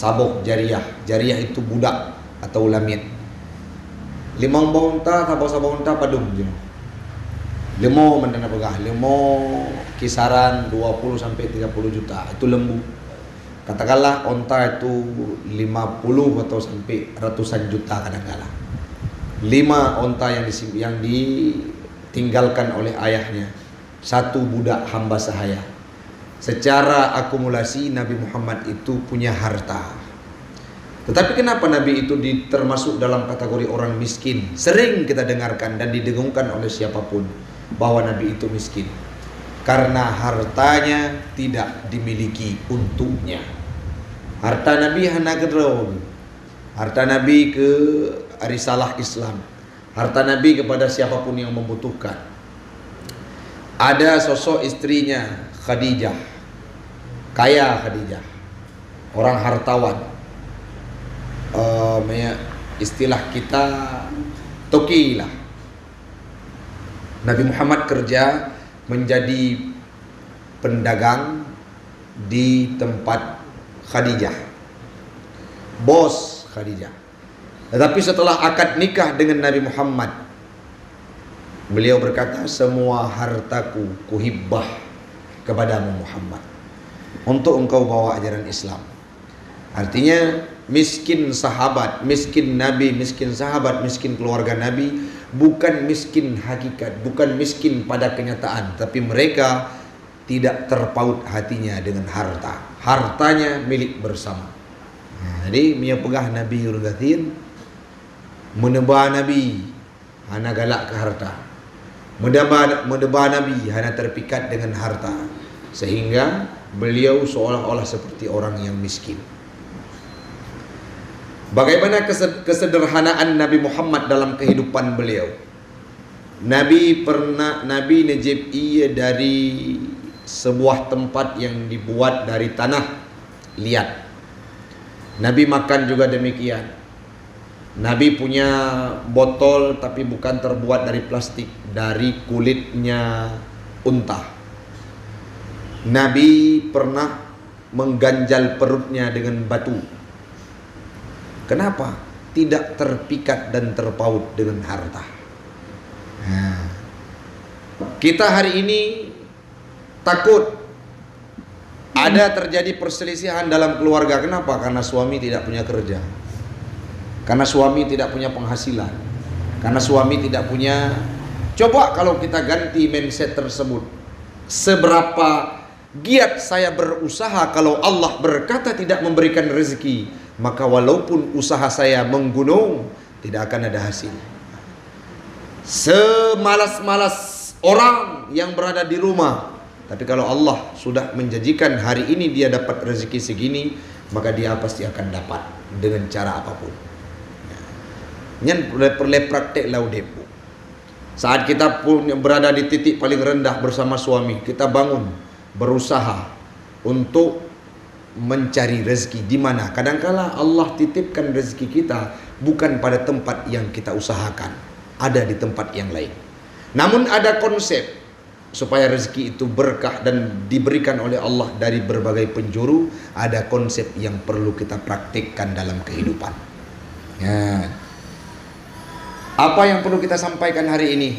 sabuk jariah. Jariah itu budak atau lamit. 5 unta atau sabuk unta padum je. 5 mandana pegah. 5 kisaran 20 sampai 30 juta. Itu lembu. Katakanlah unta itu 50 atau sampai ratusan juta kadang-kadang. 5 unta yang ditinggalkan oleh ayahnya. 1 budak hamba sahaya. Secara akumulasi Nabi Muhammad itu punya harta. Tetapi kenapa Nabi itu termasuk dalam kategori orang miskin? Sering kita dengarkan dan didengungkan oleh siapapun bahwa Nabi itu miskin. Karena hartanya tidak dimiliki untuknya. Harta Nabi hana kedrong. Harta Nabi ke risalah Islam. Harta Nabi kepada siapapun yang membutuhkan. Ada sosok istrinya Khadijah. Kaya Khadijah. Orang hartawan. Istilah kita toki lah. Nabi Muhammad kerja menjadi pendagang di tempat Khadijah, bos Khadijah. Tetapi setelah akad nikah dengan Nabi Muhammad, beliau berkata, semua hartaku kuhibbah kepadamu Muhammad, untuk engkau bawa ajaran Islam. Artinya miskin sahabat, miskin Nabi, miskin sahabat, miskin keluarga Nabi bukan miskin hakikat, bukan miskin pada kenyataan, tapi mereka tidak terpaut hatinya dengan harta. Hartanya milik bersama. Jadi menyepegah Nabi Yurgatin, menebah Nabi hana galak ke harta, menebah Nabi hana terpikat dengan harta, sehingga beliau seolah-olah seperti orang yang miskin. Bagaimana kesederhanaan Nabi Muhammad dalam kehidupan beliau? Nabi najib ia dari sebuah tempat yang dibuat dari tanah liat. Nabi makan juga demikian. Nabi punya botol tapi bukan terbuat dari plastik, dari kulitnya unta. Nabi pernah mengganjal perutnya dengan batu. Kenapa? Tidak terpikat dan terpaut dengan harta. Kita hari ini takut ada terjadi perselisihan dalam keluarga. Kenapa? Karena suami tidak punya kerja, karena suami tidak punya penghasilan, karena suami tidak punya. Coba kalau kita ganti mindset tersebut, seberapa giat saya berusaha kalau Allah berkata tidak memberikan rezeki, maka walaupun usaha saya menggunung, tidak akan ada hasil. Semalas-malas orang yang berada di rumah, tapi kalau Allah sudah menjanjikan hari ini dia dapat rezeki segini, maka dia pasti akan dapat dengan cara apapun. Nyen perlu praktek laudepu. Saat kita pun berada di titik paling rendah bersama suami, kita bangun, berusaha untuk mencari rezeki di mana. Kadangkala Allah titipkan rezeki kita bukan pada tempat yang kita usahakan, ada di tempat yang lain. Namun ada konsep supaya rezeki itu berkah dan diberikan oleh Allah dari berbagai penjuru. Ada konsep yang perlu kita praktikkan dalam kehidupan. Ya. Apa yang perlu kita sampaikan hari ini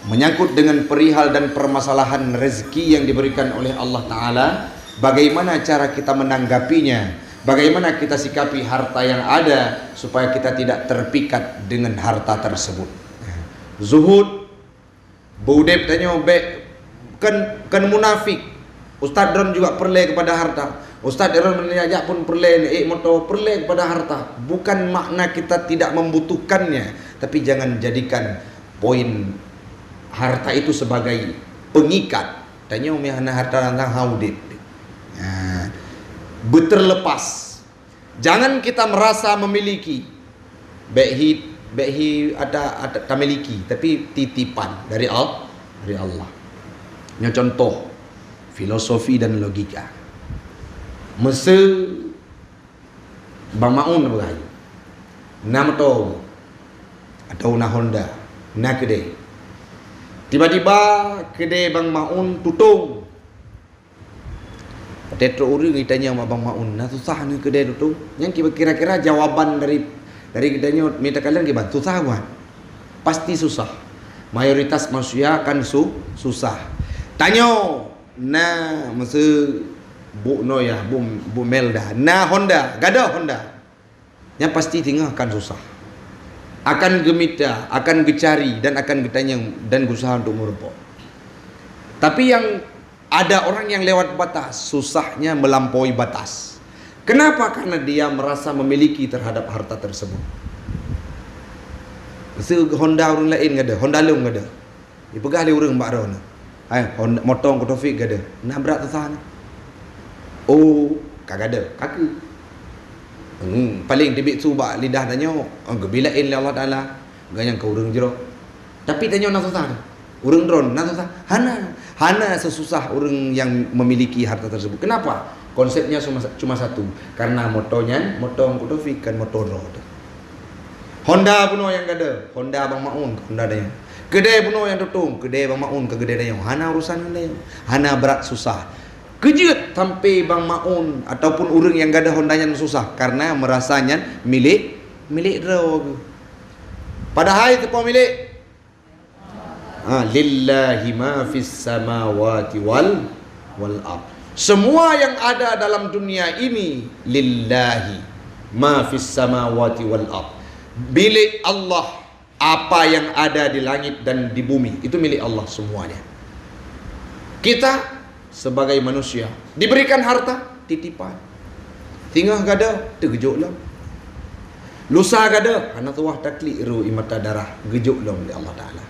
menyangkut dengan perihal dan permasalahan rezeki yang diberikan oleh Allah Ta'ala. Bagaimana cara kita menanggapinya, bagaimana kita sikapi harta yang ada supaya kita tidak terpikat dengan harta tersebut. Zuhud Budep tanya kan munafik. Ustaz Don juga perle kepada harta. Ustaz Don menajak pun perle moto perle kepada harta. Bukan makna kita tidak membutuhkannya, tapi jangan jadikan poin harta itu sebagai pengikat. Tanya umihana harta tentang haudip. Berterlepas. Jangan kita merasa memiliki. Behi ada tamiliki, tapi titipan dari Allah. Ini contoh filosofi dan logika. Masa Bang Maun bergaya. Nama tu atau na Honda, na kedai. Tiba-tiba kedai Bang Maun tutup. Tetro orang kitanya sama Abang Maun, nah susah ni kedai tu. Yang kira-kira jawaban dari kitanya minta kalian gimana? Susah kan? Pasti susah. Mayoritas manusia kan susah. Tanya, nah masa Bu Noya, Bu Melda, nah Honda, gada Honda. Yang pasti tinggal akan susah. Akan gemita, akan gecari dan akan getanya dan berusaha untuk merumpok. Tapi yang ada orang yang lewat batas, susahnya melampaui batas. Kenapa? Karena dia merasa memiliki terhadap harta tersebut. Honda orang lain gak ada, Honda Long gak ada. Dipegah oleh orang Mbak Ron. Honda motong ke Taufik gak ada. Nabrak tersana. Oh, kagak ada, kaki. Paling tibik subak lidah tanya, gebilain Allah Taala. Ganyang ke urang jero. Tapi tanya nak susah. Urang drone nak susah. Hana sesusah orang yang memiliki harta tersebut. Kenapa? Konsepnya cuma satu. Karena motonya, motong ke Taufik kan motor road. Honda puno yang ada, Honda Bang Maun, Honda dia. Kedai puno yang tutung, kedai Bang Maun ke kedai dia. Hana urusan dia. Hana berat susah. Kejut sampai Bang Maun ataupun orang yang gada Hondanya susah karena merasanya milik roh. Padahal itu pemilik. Lillahi ma fis samawati wal ard. Semua yang ada dalam dunia ini lillahi ma fis samawati wal ard. Milik Allah. Apa yang ada di langit dan di bumi itu milik Allah semuanya. Kita sebagai manusia diberikan harta titipan. Tinggal gada tergejuk lah. Lusa gada anak tuah taklik ru imata darah gejuk lah oleh Allah Taala.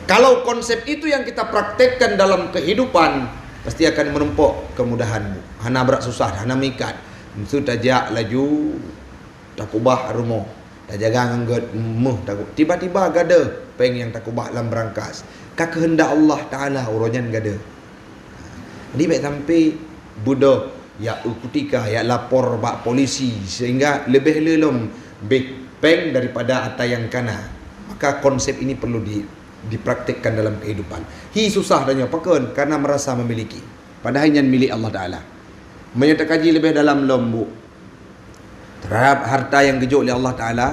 Kalau konsep itu yang kita praktekkan dalam kehidupan, pasti akan menumpuk kemudahanmu. Hana berat susah, hana mikat. Itu tajak laju, tak ubah rumah. Tak jaga nganggut takut. Tiba-tiba gada peng yang tak ubah dalam berangkas. Kehendak Allah Taala uronyan gada. Jadi baik sampai Buddha ya ukutika ya lapor bak polisi sehingga lebih lelom peng daripada atai yang kana. Maka konsep ini perlu dipraktikkan dalam kehidupan. Susah tanya pakon karena merasa memiliki. Padahal yang milik Allah Taala. Menyatakan kaji lebih dalam lombu terhadap harta yang gejuk oleh Allah Taala,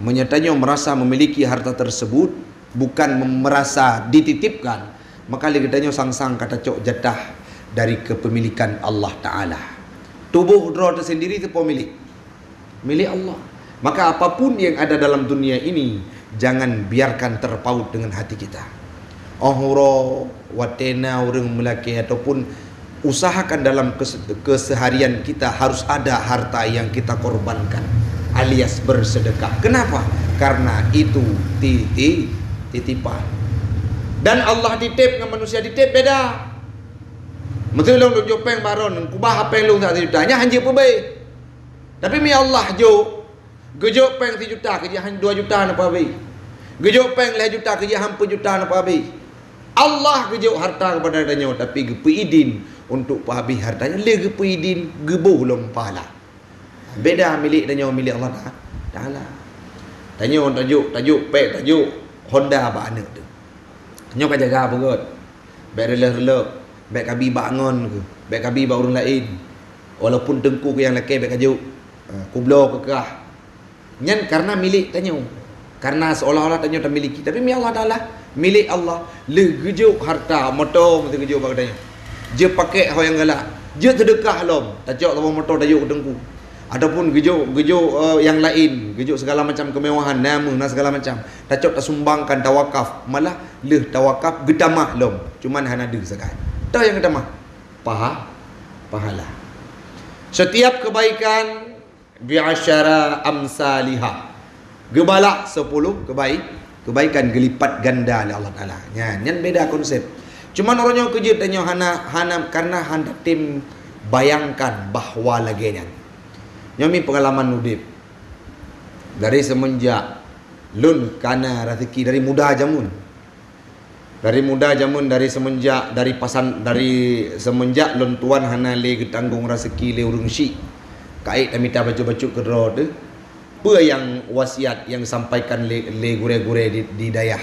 menyatanya merasa memiliki harta tersebut bukan merasa dititipkan, maka liganya sang-sang kata cok jatah dari kepemilikan Allah Taala. Tubuh roh tersendiri itu pemilik, milik Allah. Maka apapun yang ada dalam dunia ini jangan biarkan terpaut dengan hati kita. Ohuro watena orang melaki ataupun usahakan dalam keseharian kita harus ada harta yang kita korbankan alias bersedekah. Kenapa? Karena itu titipan. Dan Allah titip dengan manusia titip beda. Mesti long jo peng baron kubah apa yang long tak jutanya hanya apa baik. Tapi mi Allah jo gejo peng 3 juta kerja hanya 2 juta apa baik. Gejo peng 5 juta kerja hampir juta apa baik. Allah gejo harta kepada danya tapi gepeidin untuk pahabis hartanya le gepeidin gebuh lom pahala. Beda milik danya milik Allah Taala. Tanya tajuk pek tajuk Honda apa anak tu. Tanya kan jaga apa kot. Baik rela-rela, baik kabi bangun ke, baik kabi ba orang lain. Walaupun tengku ke yang lelaki baik kajuk. Kublo ke kah. Nyan karena milik tanya. Karena seolah-olah tanya tak miliki, tapi milik Allah Taala, milik Allah. Le gejuk harta motor mesti gejuk bag tanya. Je pakai hal yang galak. Je sedekah lom. Tajak tahu motor tajuk dengku. Ataupun gejuk yang lain, gejuk segala macam kemewahan, nama segala macam. Tajak tak sumbangkan tawakaf, malah le tawakaf gedamah lom. Cuman hana ada sekali. Tahu yang gedamah? Pahala. Setiap kebaikan bi'asyara amsalihah. Gebalak 10 kebaikan gelipat ganda oleh Allah Taala. Yang beda konsep. Cuma orangnya kejut tanya hana karena hana tim bayangkan bahawa lagi nya. Nyomi pengalaman udip. Dari semenjak lun kana rezeki dari muda jamun. Dari semenjak lun tuan hana le getanggung rezeki le urung si. Kait amita baju-baju kedro tu. Apa yang wasiat yang sampaikan le gure-gure di dayah.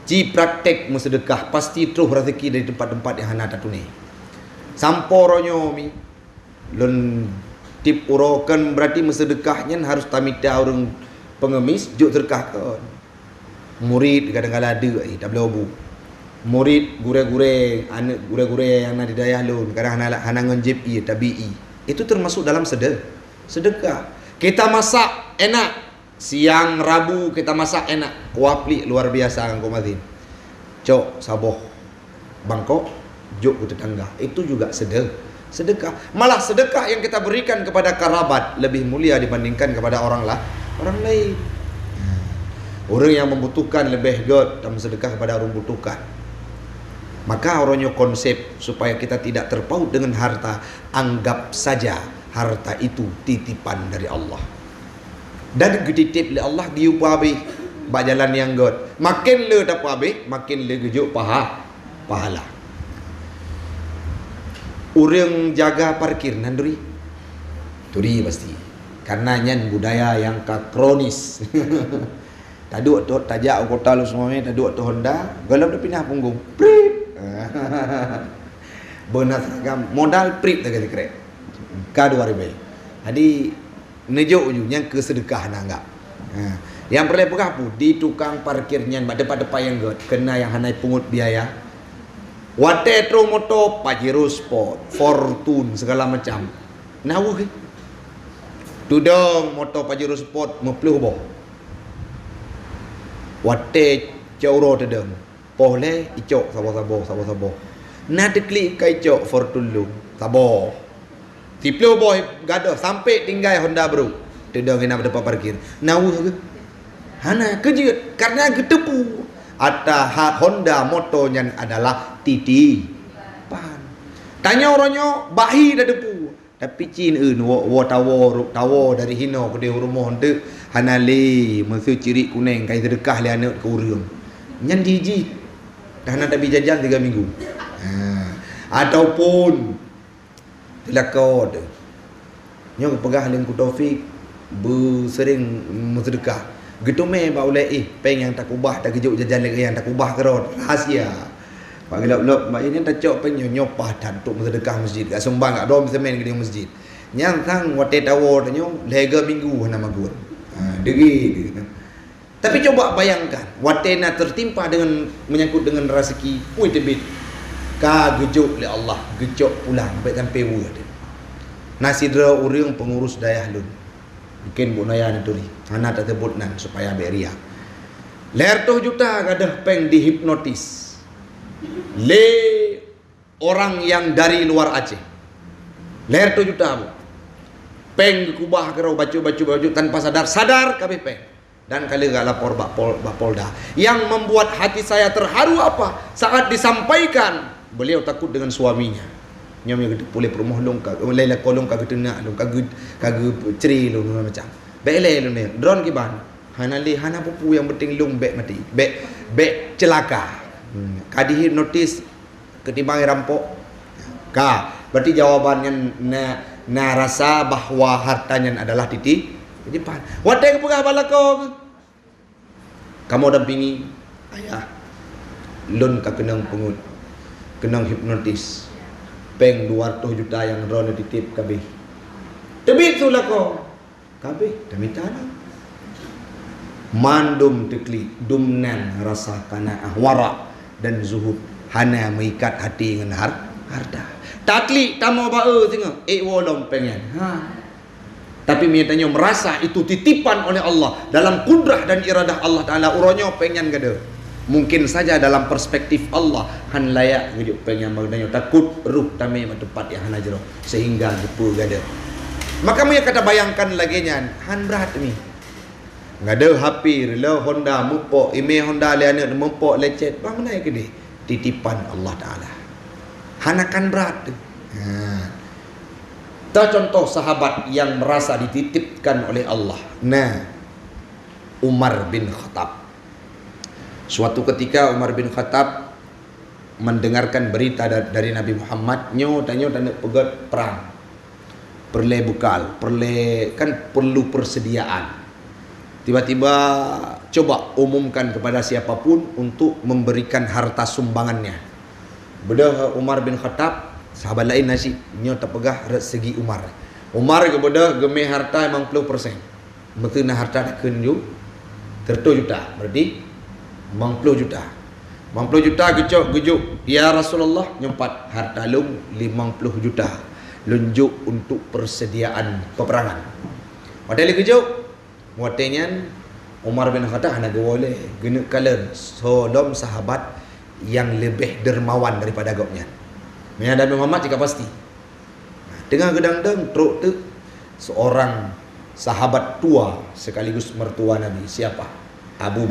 Ji praktek bersedekah pasti terus rezeki dari tempat-tempat yang hana tak tunai. Samporonyo mi lun tip urokan berarti mesedekahnya harus tamita orang pengemis juk terkahkan. Murid kadang-kadang ada tak boleh obu. Murid gure-gure anak gure-gure yang ada di dayah lun kadang hanangan JP tabi'i. Itu termasuk dalam sedekah. Kita masak enak. Siang Rabu kita masak enak. Kuapli luar biasa kang komadin. Cok saboh Bangkok juk ke tetangga. Itu juga sedekah. Malah sedekah yang kita berikan kepada kerabat lebih mulia dibandingkan kepada orang lain. Orang yang membutuhkan lebih god dan sedekah kepada orang membutuhkan. Maka orangnya konsep supaya kita tidak terpaut dengan harta, anggap saja harta itu titipan dari Allah. Dan dititip oleh Allah diupabi bak jalan yang god. Makin le dapat habis, makin le gejuk pahala. Orang jaga parkir nanduri. Turi pasti. Karena nyan budaya yang kronis. Tadi waktu tajak kota lu semuanya, tadi waktu Honda, galap dah pindah punggung. Prip. Benar seragam modal prip tak kira. K2000. Jadi nejuk ujungnya ke sedekah nanggap. Yang perlu pegapu di tukang parkirnya depan-depan yang god kena yang hanai pungut biaya. Wate tro moto Pajero Sport, Fortune segala macam. Nawuh. Tudong moto Pajero Sport mepluh boh. Wate cauro tedeng. Pohle icok sabo. Na deklik kai icok Fortune lu. Sabo. Tiplu boy gaduh sampai tinggal Honda bro. Tedeng kena depan parkir. Nawuh ke? Hana kejut karena getepu. Ada Honda motonya adalah titipan. Tanya orangnya bahi dah depu. Tapi cin wo tawo dari hino ke dia rumah hente hanale mesti ciri kuning kai sedekah le anak ke urang. Nyan diji. Dah nak tapi jajan 3 minggu. Ataupun telakot. Nyo pegah len ku Taufik sering bersedekah. Gitu meh ba ulai peng yang tak ubah tak gejuk jajan lagi yang tak ubah kerot rahasia. Pak gelap-gelap mak ini tak cok peng nyopah dan untuk bersedekah masjid kat sumbang kat dom semen ke masjid. Nyang tang wate tawo nyo lega minggu nama gur. Degi. Tapi coba bayangkan wate na tertimpa dengan menyangkut dengan rezeki. Ui tebit. Ka gejuk oleh Allah, gejok pulang baik sampai wua dia. Nasidra urang pengurus dayah lun. Mungkin bu naya ni tuli. Hana tak sebut nan supaya beria. Ler 2 juta gadah peng dihipnotis. Le orang yang dari luar Aceh. Ler 2 juta bu. Peng kubah kerau baju tanpa sadar kabeh peng. Dan kali gak lapor Bapolda. Yang membuat hati saya terharu apa? Saat disampaikan beliau takut dengan suaminya. Nyom yang boleh perumah long ka lele kolong ka getena long ka ceri long macam bele long ni drone ki ban hana pupu yang penting long bek mati bek celaka kadih notis ketimbang rampok ka berarti jawabannya na rasa bahwa hartanya adalah titipan wadai kepegah balako kamu dampingi ayah lon ka kenang pengut kenang hipnotis peng 200 juta yang drone ditip kabeh. Tebit tu lah ko. Kabeh demi tanah. Mandum tekli dumnan rasa qanaah wara dan zuhud hana mengikat hati dengan harta. Takli tamo bae tengok wolom pengen. Tapi miatanya merasa itu titipan oleh Allah dalam kudrah dan iradah Allah Taala uronyo pengen gede. Mungkin saja dalam perspektif Allah han layak gejuk pengen bagdanya takut ruh tame tempat yang hana jero sehingga gepu gada. Maka dia kata bayangkan lagi nyan han berat ni. Ngada HP rela Honda mupok ime Honda le anak mupok lecet bang mana ke dia titipan Allah Taala. Hanakan berat. Tak contoh sahabat yang merasa dititipkan oleh Allah. Nah, Umar bin Khattab. Suatu ketika Umar bin Khattab mendengarkan berita dari Nabi Muhammad, nyo tanya pegat perang. Perle bukal, perlu persediaan. Tiba-tiba coba umumkan kepada siapapun untuk memberikan harta sumbangannya. Bedah Umar bin Khattab Sahabat lain nasi nyo terpegah segi Umar. Umar kepada gemih harta 50%. Mesti nak harta nak kenju 100 juta. Berarti 50 juta. 50 juta gejuk. Ya Rasulullah, nyempat harta lung 50 juta. Lunjuk untuk persediaan peperangan. Wadai gejuk. Muatnya Umar bin Khattab nak boleh guna kalen solom sahabat yang lebih dermawan daripada agaknya. Menyadari Muhammad jika pasti. Tengah gedang-dang teruk tu seorang sahabat tua sekaligus mertua Nabi. Siapa? Abu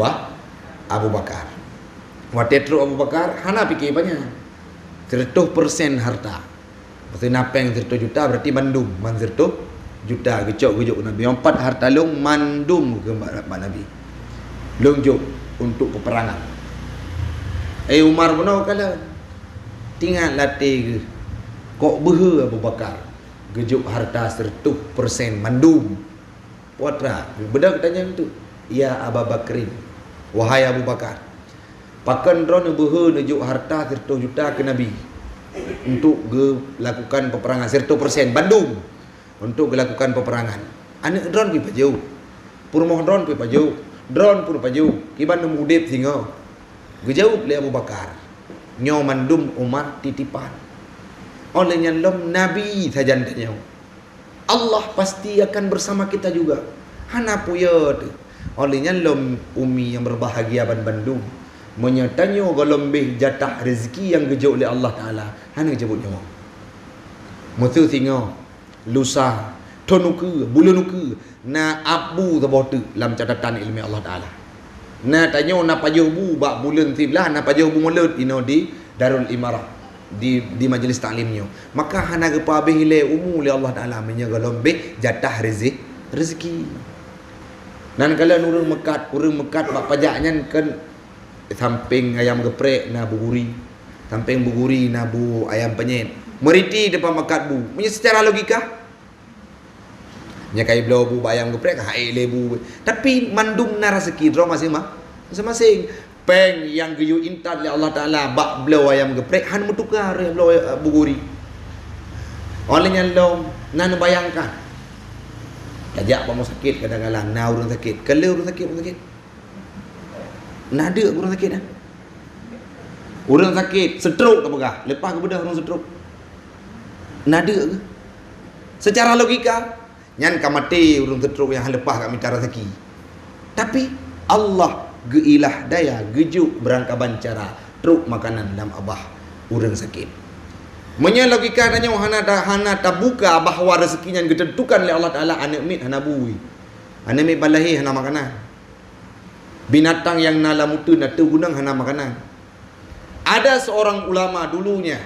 Bakar. Waktu teruk Abu Bakar, hana fikir banyak. 100% harta. Berarti napeng 100 juta berarti mandum. Man 100 juta gecok Nabi. 4 harta long mandum ke Nabi. Longjok untuk peperangan. Umar pun kala tinggal latih ke. Kok beha Abu Bakar. Gejuk harta 100% mandum. Puatra. Bedak tanya itu. Ya Abu Bakrin. Wahai Abu Bakar. Pakan drone beha nejuk harta 100 juta ke Nabi. Untuk lakukan peperangan 100% mandum. Untuk melakukan peperangan. Anak drone pergi pajau. Purmoh drone pergi pajau. Drone pun pajau. Kiban nemu udip singa. Gejauh oleh Abu Bakar. Nyo mandum Umar titipan. Olehnya lom Nabi saja tanya. Allah pasti akan bersama kita juga. Hana puya tu. Olehnya lom umi yang berbahagia ban bandung. Menyatanya golembih jatah rezeki yang gejauh oleh Allah Ta'ala. Hana jebut nyawa. Mutu singa. Lusa. Tonuku. Bulunuku. Na abu tabotu. Dalam catatan ilmi Allah Ta'ala. Na tanya na pajuh bu bak bulan tiblah na pajuh bu mulut di Darul Imarah di majlis taklimnya. Maka hana gepa habis le umur li Allah Taala menyaga lembih jatah rezeki. Dan kalau urang mekat bak pajaknya kan samping ayam geprek na buguri. Samping buguri na bu ayam penyet. Meriti depan mekat bu. Punya secara logika nya kai blau bu bayam geprek hai lebu. Tapi mandum na rezeki dro masing-masing. Peng yang geyu intan oleh Allah Taala bak blau ayam geprek han mutukar blau buguri. Olehnya lom nan bayangkan. Ajak pamu sakit kadang-kadang na urang sakit. Kalau urang sakit. Nada urang sakit dah. Urang sakit stroke ke begah. Lepas ke bedah urang stroke. Nada ke? Secara logika nyan kamati urang teruk yang lepas kat minta rezeki. Tapi Allah geilah daya gejuk berangkaban cara truk makanan dalam abah urang sakit. Menya logika tanya hana tabuka bahawa rezekinya ditentukan oleh Allah Taala anak mit hana bui. Anak mit balahi hana makanan. Binatang yang nala mutu na tu gunang hana makanan. Ada seorang ulama dulunya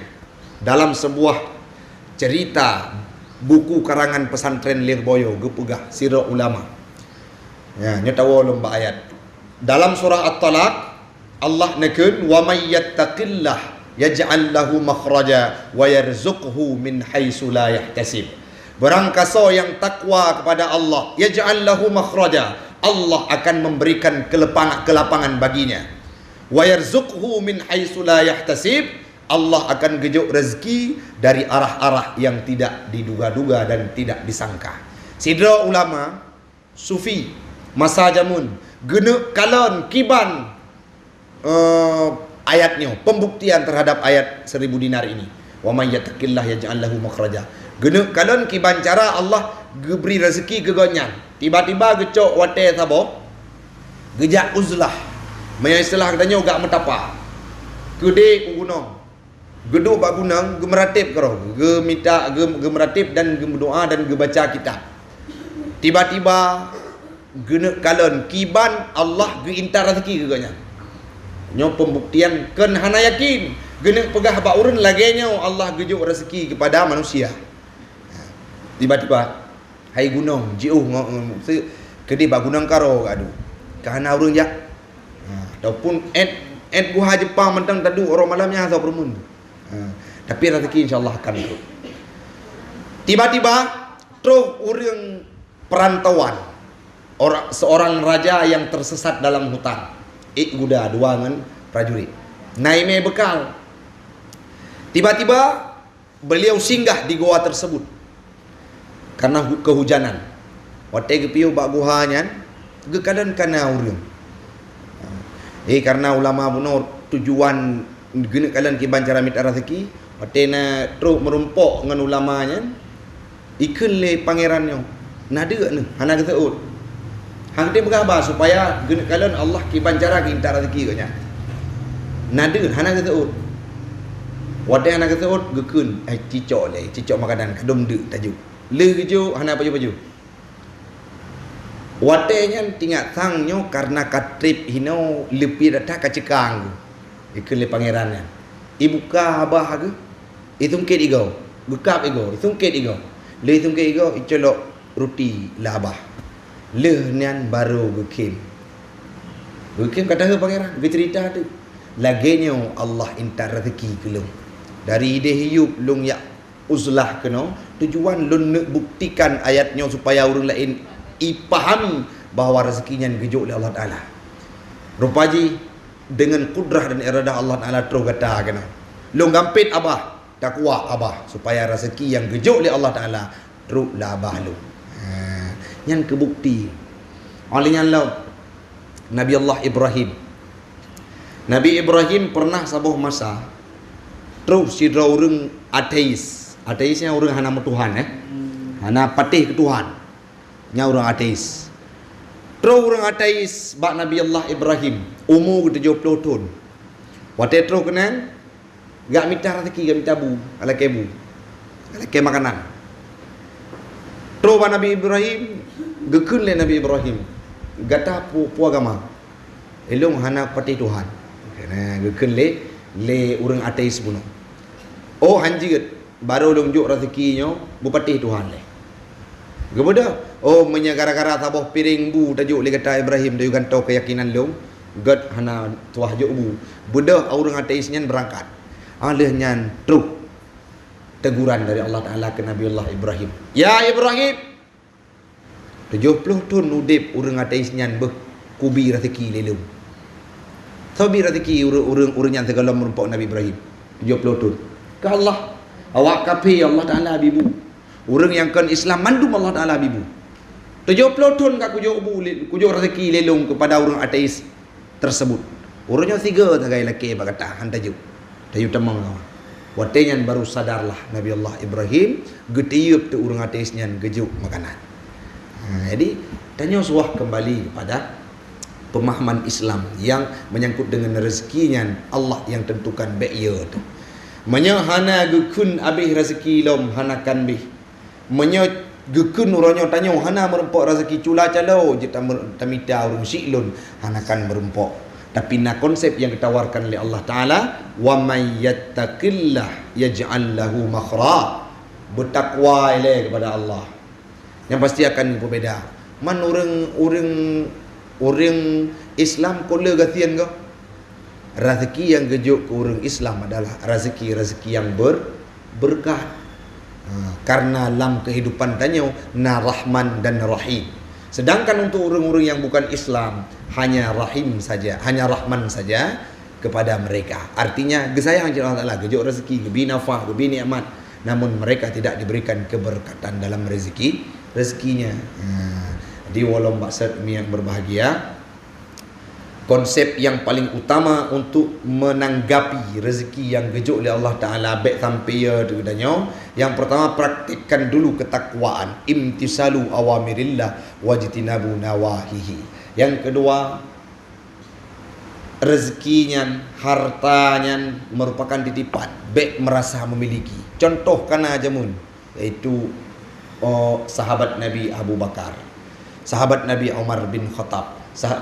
dalam sebuah cerita buku karangan pesantren Lirboyo gepegah sirah ulama. Ya, nya tahu lomba ayat. Dalam surah At-Talaq Allah nakun wa may yattaqillah yaj'al lahu makhraja wa yarzuqhu min haitsu la yahtasib. Barang kaso yang takwa kepada Allah, yaj'al lahu makhraja. Allah akan memberikan kelapangan baginya. Wa yarzuqhu min haitsu la yahtasib. Allah akan gejuk rezeki dari arah-arah yang tidak diduga-duga dan tidak disangka. Sidra ulama sufi masa jamun gena kalon kiban ayatnya, pembuktian terhadap ayat 1000 dinar ini. Wa may yattaqillah yaj'al lahu makhraja. Gena kalon kiban cara Allah geberi rezeki ke gonyan. Tiba-tiba gecok wate sabo. Gejak uzlah. Maya istilah katanya gak metapa. Gede ku gunung. Geduk bak gunang, gemeratip karo, gemeratip dan berdoa dan baca kitab. Tiba-tiba genek kalon kiban Allah geintar rezeki keganya. Nyo pembuktian ken hana yakin. Genek pegah bak urun lagenya Allah gejuk rezeki kepada manusia. Tiba-tiba hai gunung jiuh kedi bak gunang karo adu. Kahana urun jak. Ataupun buah Jepang mentang tadu orang malamnya asal permun. Tapi rezeki insyaAllah akan turun. Tiba-tiba terus orang perantauan, seorang raja yang tersesat dalam hutan. Guda dua dengan prajurit. Naime bekal. Tiba-tiba beliau singgah di goa tersebut karena kehujanan. Watai gepiu bak guhanya gekadan kana urang. Karena ulama buno tujuan guna kalian ki bancara mit rezeki, watai na terus merumpok dengan ulamanya ikun le pangerannya nada ni hana kata ut hang dia bergabar supaya guna kalian Allah ki bancara ki minta rezeki katnya nada hana kata ut watai hana kata ut gekun cicok makanan kadum de tajuk le keju hana baju watenya tinggal sangnya karena katrip hino lebih datang ke cekang ikut le pangerannya ibuka abah ke itu ke igau gekap igau itu ke igau le itu ke igau icolok roti labah le nian baru gekim kata ke pangeran ge cerita tu laginya Allah intar rezeki kelung dari ide hidup lung ya uzlah keno tujuan lun nak buktikan ayatnya supaya orang lain ipahami bahawa rezekinya gejuk oleh Allah Ta'ala. Rupaji dengan kudrah dan iradah Allah Ta'ala terus kata kena lu gampit abah tak kuat abah supaya rezeki yang gejuk oleh Allah Ta'ala terus lah abah lu yang kebukti olehnya lah Nabi Allah Ibrahim pernah sabuh masa terus sidra orang ateisnya orang hana Tuhan hana patih ke Tuhan nya orang ateis. Terus orang ateis bak Nabi Allah Ibrahim umur 70 tahun. Waktu terus kenal gak minta rezeki, gak minta bu, ala kebu. Ala ke makanan. Terus bak Nabi Ibrahim gekun le Nabi Ibrahim. Gata pu agama. Elong hana pati Tuhan. Kena gekun le orang ateis bunuh. Oh hanjit baru lonjuk rezekinya bupati Tuhan le. Kemudian gara-gara tabuh piring bu tajuk li kata Ibrahim dia gantau keyakinan long god hana tuah juk bu budak orang ateisnya berangkat alihnya truk teguran dari Allah Ta'ala ke Nabi Allah Ibrahim ya Ibrahim 70 tahun udip orang ateisnya kubi rezeki lelum sabi rezeki orang yang segala merumpok Nabi Ibrahim 70 tahun ke Allah awak kapi Allah Ta'ala bibu orang yang kan Islam mandum Allah Ta'ala bibu 70 tahun kak kujuk rezeki lelong kepada orang ateis tersebut orangnya 3 tagai laki berkata hantajuk tajuk temang kawan watenya baru sadarlah Nabi Allah Ibrahim getiup tu orang ateisnya gejuk makanan jadi tanya suah kembali kepada pemahaman Islam yang menyangkut dengan rezekinya Allah yang tentukan be'ya tu menyahana gukun abih rezeki lom hanakan bih gekun orangnya tanya hana merumpok rezeki cula calau jita tamita urung siklun hanakan merumpok tapi na konsep yang ditawarkan oleh Allah Ta'ala wa may yattaqillah yaj'al lahu makhra bertakwa ile kepada Allah yang pasti akan berbeza man orang Islam kola gatian ke rezeki yang gejuk ke orang Islam adalah rezeki yang berkah karena dalam kehidupan tanya na Rahman dan Rahim. Sedangkan untuk orang-orang yang bukan Islam hanya Rahim saja, hanya Rahman saja kepada mereka. Artinya gesayang Allah Taala gejuk rezeki, gebi nafah, gebi nikmat, namun mereka tidak diberikan keberkatan dalam rezekinya. Di walau maksud yang berbahagia, konsep yang paling utama untuk menanggapi rezeki yang gejuk oleh Allah Ta'ala baik sampai ya dengannya, yang pertama praktikkan dulu ketakwaan, imtisalu awamirillah wajtinabu nawahihi. Yang kedua, rezekinya, hartanya merupakan titipan, baik merasa memiliki. Contoh kana jamun, yaitu sahabat Nabi Abu Bakar, sahabat Nabi Umar bin Khattab,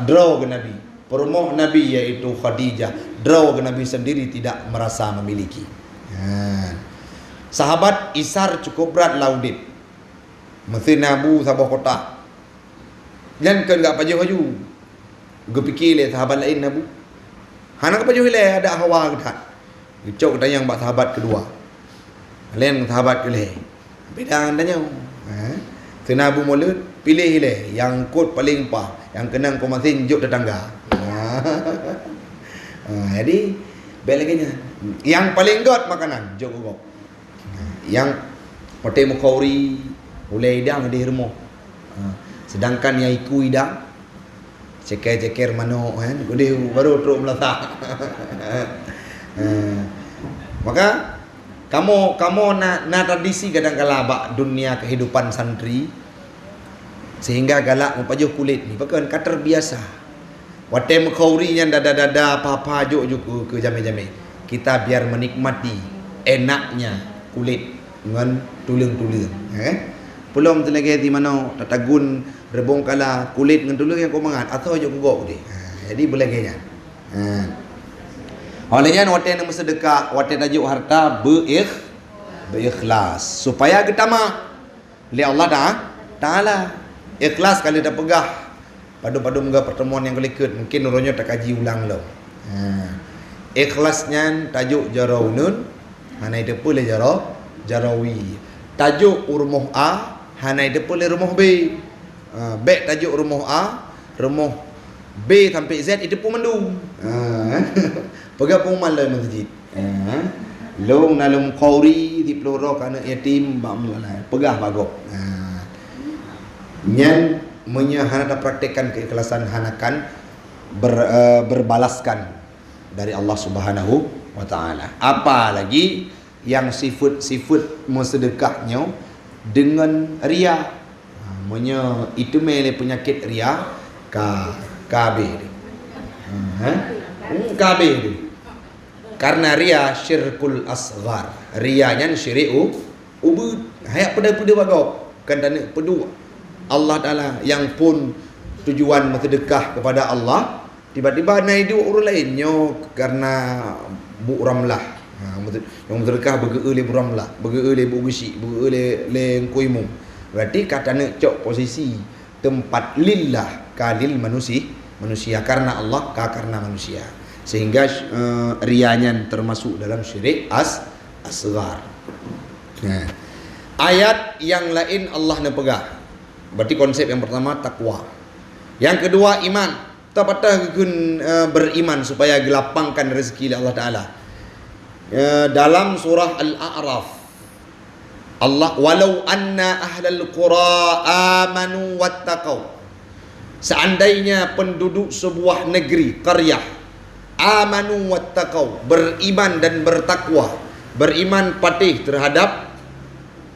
draw ke Nabi, perumoh Nabi yaitu Khadijah, draw ke Nabi sendiri tidak merasa memiliki. Sahabat Isar cukup berat laudit, mesti nabu sabah kota. Dan kan enggak paju-paju. Gue fikir le sahabat lain nabu. Hana paju le ada hawa ketat. Gecok tanya yang sahabat kedua. Lain sahabat ke beda tanya. Senabu mulut pilih le yang kot paling pah, yang kenang kau masih juk tetangga. Jadi belakannya yang paling god makanan juk kau. Yang hotel Mukauri boleh idang di rumah. Sedangkan yang ikut idang ceker-ceker manuk kan, dia baru teruk meletak. Maka kamu na tradisi kadang-kala bak dunia kehidupan santri sehingga galak mempajuh kulit ni pakai kater biasa. Watem khauri yang dada-dada apa-apa juk ke jame-jame. Kita biar menikmati enaknya kulit dengan tulang-tulang. Belum tu lagi di mana tatagun rebong kala kulit dengan tulang yang kau mangat atau juk gogok dia. Jadi boleh gaya. Olehnya waten yang bersedekah, waten tajuk harta berikhlas supaya getama li Allah Ta'ala. Ikhlas kali dah pegah padu-padu muka pertemuan yang kelekut mungkin nurunnya tak kaji ulang lo. Ikhlasnya tajuk jaraunun hanai depu le jarawi. Tajuk urmuh A hanai depu le rumah B. B tajuk rumah A, rumah B sampai Z itu pun mendung. Pegah pun malam masjid. Long nalum qauri di peloro kana yatim bamla. Pegah bagok. Nyan hana praktekkan keikhlasan hanakan berbalaskan dari Allah Subhanahu wa taala. Apalagi yang sifat sedekahnya dengan ria. Itu mele penyakit ria KB. KB itu. Karena ria syirkul asghar. Rianya syiri'u ubud. Hayak pada bagok. Kan tanya pedu Allah Ta'ala yang pun tujuan bersedekah kepada Allah tiba-tiba naik dua orang lainnya karena bu ramlah. Yang bersedekah bergeul bu ramlah, bergeul bu besi, bergeul le kuimu. Berarti kata nak cok posisi tempat lillah kalil manusia karena Allah karena manusia. Sehingga rianya termasuk dalam syirik asghar. Ayat yang lain Allah nak pegah. Berarti konsep yang pertama takwa. Yang kedua iman. Tapatah beriman supaya gelapangkan rezeki Allah Ta'ala. Dalam surah Al-A'raf Allah walau anna ahlal qura amanu wattaqau. Seandainya penduduk sebuah negeri, qaryah, amanu wattaqau, beriman dan bertakwa. Beriman patih terhadap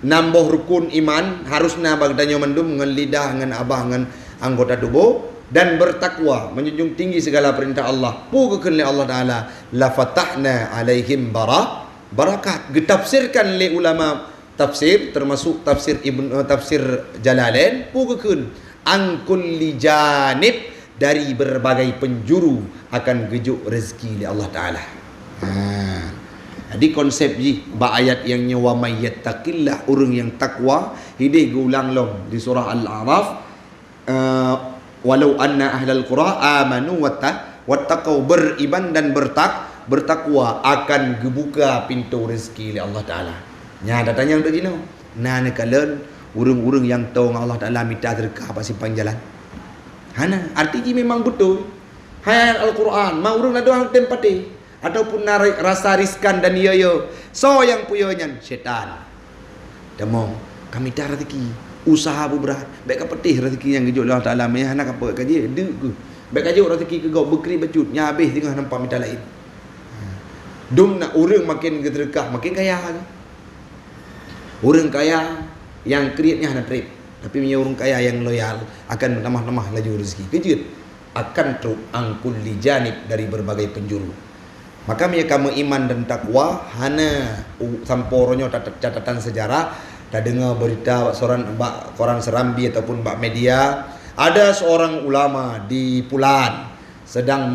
nambah rukun iman harusnya bagdanya mendum dengan lidah, dengan abah, dengan anggota tubuh, dan bertakwa menjunjung tinggi segala perintah Allah. Pugukan oleh Allah Ta'ala la fatahna alaihim barakat. Ditafsirkan oleh ulama tafsir termasuk tafsir tafsir Jalalain. Pugukan an kulli janib, dari berbagai penjuru akan gejuk rezeki oleh Allah Ta'ala. Jadi konsep ji ba ayat yang nyawa mayyattaqillah, orang yang takwa hidih gulang long di surah Al-A'raf. Walau anna ahlal qura amanu wattaqau, beriman dan bertakwa akan gebuka pintu rezeki oleh Allah Ta'ala. Nya datanya untuk jino. Nah nekalan urang-urang yang tahu Allah Ta'ala minta sedekah apa simpang jalan. Hana artinya memang betul. Hayat Al-Quran mau urang ada tempati ataupun rasa riskan dan yo so yang puyonya syaitan demo kami dah rezeki usaha berat baik petih rezeki yang gejuk Allah Ta'ala meh nak apa kaji deg baik kaji rezeki ke gau bekri bacut nya habis tengah nampak minta lain dum nak urang makin sedekah makin kaya. Orang kaya yang kreatnya hana trip, tapi punya orang kaya yang loyal akan menambah-tambah laju rezeki kejut akan terangkul di janib dari berbagai penjuru. Maka kamu iman dan takwa hana samporonyo catatan sejarah dah dengar berita koran Serambi ataupun bak media ada seorang ulama di Pulan sedang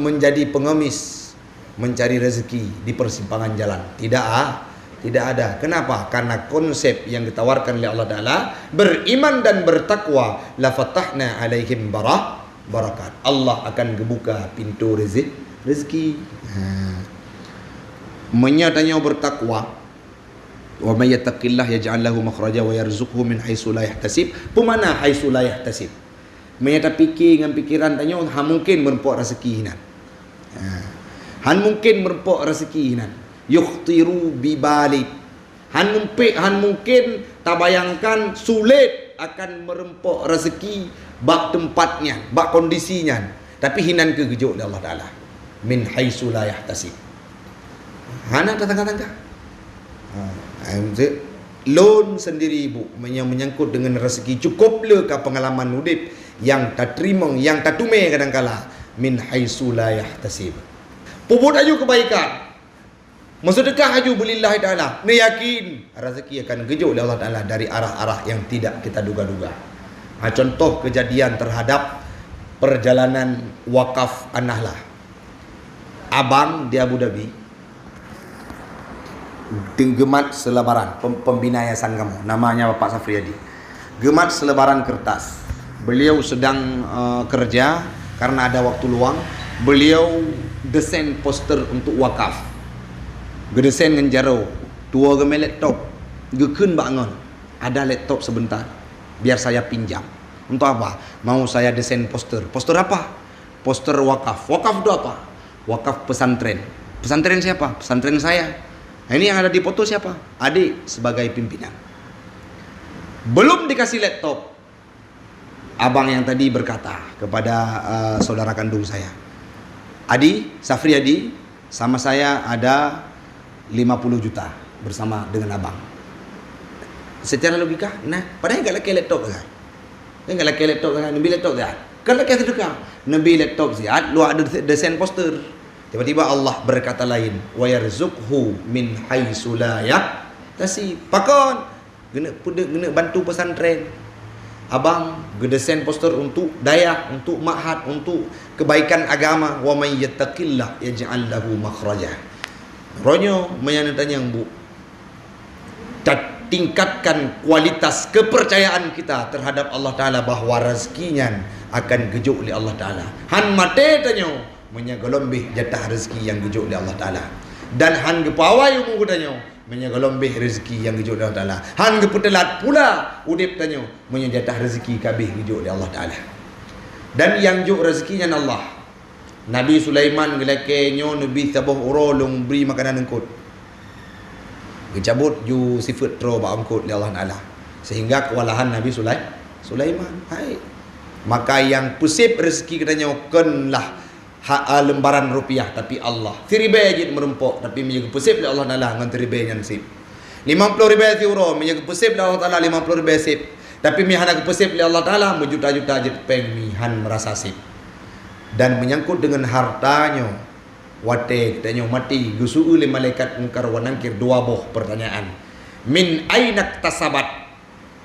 menjadi pengemis mencari rezeki di persimpangan jalan. Tidak ada. Kenapa? Karena konsep yang ditawarkan oleh Allah Ta'ala beriman dan bertakwa la fatahna alaihim barakat. Allah akan gebuka pintu rezeki. Menyatanya bertakwa. Wa may yattaqillah yaj'al lahu makhraja wa yarzuqhu min haitsu la yahtasib. Pemana haitsu la yahtasib? Menyata fikir dengan pikiran tanya han mungkin merempok rezeki hinan. Han mungkin merempok rezeki hinan. yukhtiru bibalik. Han mungkin tak bayangkan sulit akan merempok rezeki bak tempatnya, bak kondisinya, tapi hinan ke gejuk oleh Allah Taala min haitsu la yahtasib. Hana tangga-tangga. Loan sendiri ibu yang menyangkut dengan rezeki, cukuplah ke pengalaman hidup yang tak terima, yang tak tume kadang-kala min haitsu la yahtasib. Puput aju kebaikan, bersedekah aju bilillahi ta'ala, ni yakin rezeki akan gejok oleh Allah Ta'ala dari arah-arah yang tidak kita duga-duga. Contoh kejadian terhadap perjalanan wakaf An-Nahlah. Abang di Abu Dhabi gemat selebaran pembina yayasan kamu, namanya Bapak Safriyadi. Gemat selebaran kertas. Beliau sedang kerja karena ada waktu luang. Beliau desain poster untuk wakaf. Gedesain dengan jaro, dua game laptop, gekun bangun. Ada laptop sebentar, biar saya pinjam. Untuk apa? Mau saya desain poster. Poster apa? Poster wakaf. Wakaf itu apa? Wakaf pesantren. Pesantren siapa? Pesantren saya. Nah, ini yang ada di foto siapa? Adik sebagai pimpinan. Belum dikasih laptop, abang yang tadi berkata kepada saudara kandung saya, Adi, Safriyadi, sama saya ada 50 juta bersama dengan abang. Secara logika, nah, padahal enggak laki laptop kan? Enggak laki laptop kan? Nabi laptop kan? Kalau laki sedekah, Nabi laptop sihat, lu ada desain poster. Tiba-tiba Allah berkata lain, wa yarzuqhu min haitsu la yahtasib. Pakon, kena bantu pesantren. Abang gedesain poster untuk dayak, untuk ma'had, untuk kebaikan agama. Wa may yattaqillah yaj'al lahu makhraja. Ronyo menyatakan yang bu, tingkatkan kualitas kepercayaan kita terhadap Allah Ta'ala bahwa rezekinya akan gejuk oleh Allah Ta'ala. Han mate tanyo menyagolombih jatah rezeki yang gejuk oleh Allah Ta'ala. Dan han gepawai umur tanyo menyagolombih rezeki yang gejuk oleh Allah Ta'ala. Han geputelat pula udip tanyo menyajatah rezeki kabih gejuk oleh Allah Ta'ala. Dan yang juk rezekinya Allah. Nabi Sulaiman ngelakenyo Nabi Sabah urolong beri makanan engkut. Gecabut ju sifat tro ba engkut li Allah Taala. Sehingga kewalahan Nabi Sulaiman. Hai. Maka yang pusip rezeki katanya kenlah lembaran rupiah tapi Allah. Tiribe je merempok tapi menjaga pusip li Allah Taala ngan tiribe nya nasib. 50,000 euro menjaga pusip li Allah Taala 50,000 sip. Tapi mihana pusip li Allah Taala berjuta-juta je peng mihan merasa sip. Dan menyangkut dengan hartanya, wate tanya mati gusu oleh malaikat mungkar wa nangkir dua boh pertanyaan. Min ainak tasabat,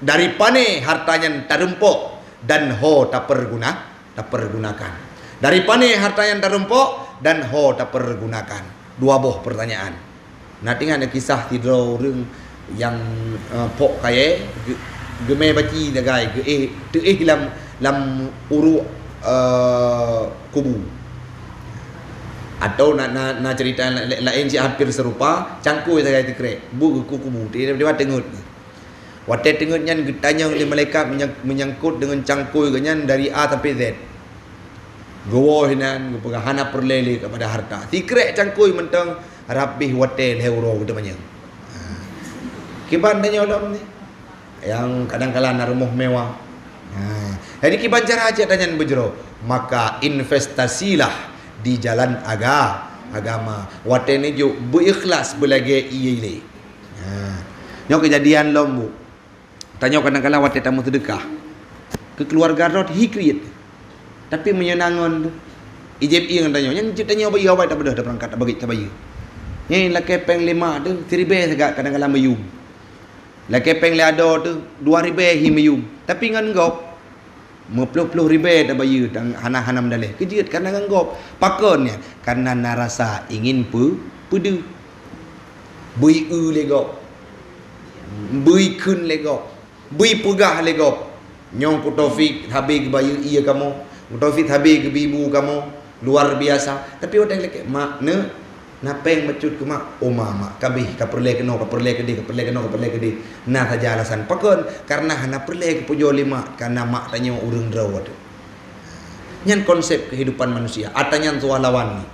dari pane hartanya tarempok dan ho tak pergunakan. Dari pane hartanya tarempok dan ho tak pergunakan. Dua boh pertanyaan. Nanti ada kisah tidur orang yang pok kaya geme baci dagai ge lam uru kubu. Atau nak cerita lain si hampir serupa, cangkui saya tikrek bu kubu dia tengut. Wate tengutnya ditanya oleh malaikat menyangkut dengan cangkui ganyan dari A sampai Z. Gowo hinan gepegahana perlele kepada harta. Tikrek cangkui mentang rapih wate euro gitu banyak. Kiban tanya ulama ni yang kadang-kala nak rumah mewah. Jadi kiban cara aja tanya bejero, maka investasilah di jalan agama. Wate ni jo berikhlas belage iile. Nyo kejadian lombu. Tanya kadang-kala wate tamu sedekah. Ke keluarga rot hikrit. Tapi menyenangon tu. Ijib ieu tanya, nya tanya bayi awak tak bedah dah berangkat tak bagi tak bayi. Ni laki peng 5 tu seribe sagak kadang-kala mayum. Laki peng le ada tu 2 ribe hi mayum. Tapi ngan gop 50 ribu dah bayar dan hana-hana mendalih. Kejut karena nganggop pakonnya karena narasa ingin pedu. Bui legop. Bui kun legop. Bui pegah legop. Nyong ku Taufik habis bayar iya kamu. Ku Taufik habis ke ibu kamu. Luar biasa. Tapi orang lagi mak ne napeng mecut ke mak mak kabih ka perle kena ke di nah saja alasan pakon karena hana perle ke pujo lima karena mak tanya urang drawat nyan konsep kehidupan manusia atanya tua lawan ni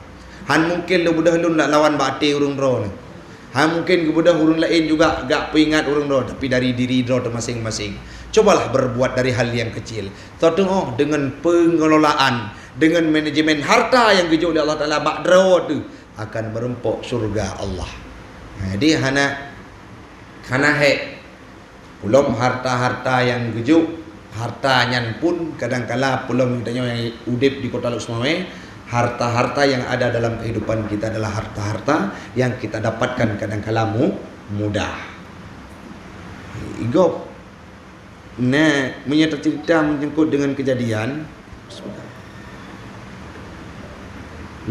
han mungkin lu budah lu nak lawan bate urang draw ni Mungkin kemudian urun lain juga gak peringat urun do, tapi dari diri do masing-masing. Cobalah berbuat dari hal yang kecil. Tahu dengan pengelolaan, dengan manajemen harta yang kejo oleh Allah Taala bakdro tu akan merempok surga Allah. Jadi hana belum harta-harta yang kejo, hartanya pun kadang-kala belum ditanya yang udip di Kota Luxmawe. Harta-harta yang ada dalam kehidupan kita adalah harta-harta yang kita dapatkan kadang-kala mudah. Igop. Nah, menyerta cerita menyangkut dengan kejadian.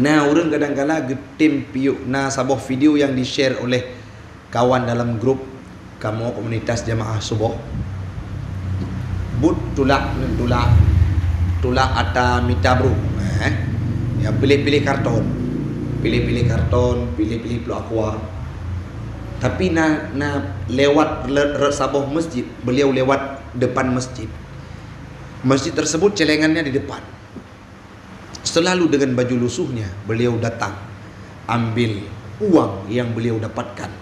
Nah, orang kadang-kala getim piuk na sabuh video yang di-share oleh kawan dalam grup kamu komunitas jamaah subuh. But tulak ata mita bro. Ya pilih-pilih karton, pilih-pilih peluk aqua. Tapi lewat sabuh masjid, beliau lewat depan masjid. Masjid tersebut celengannya di depan. Selalu dengan baju lusuhnya beliau datang ambil uang yang beliau dapatkan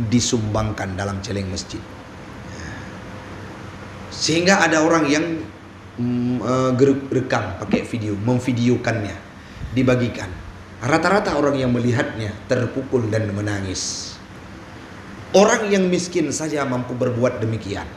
disumbangkan dalam celeng masjid. Sehingga ada orang yang rekam pakai video, memvideokannya, dibagikan. Rata-rata orang yang melihatnya terpukul dan menangis. Orang yang miskin saja mampu berbuat demikian.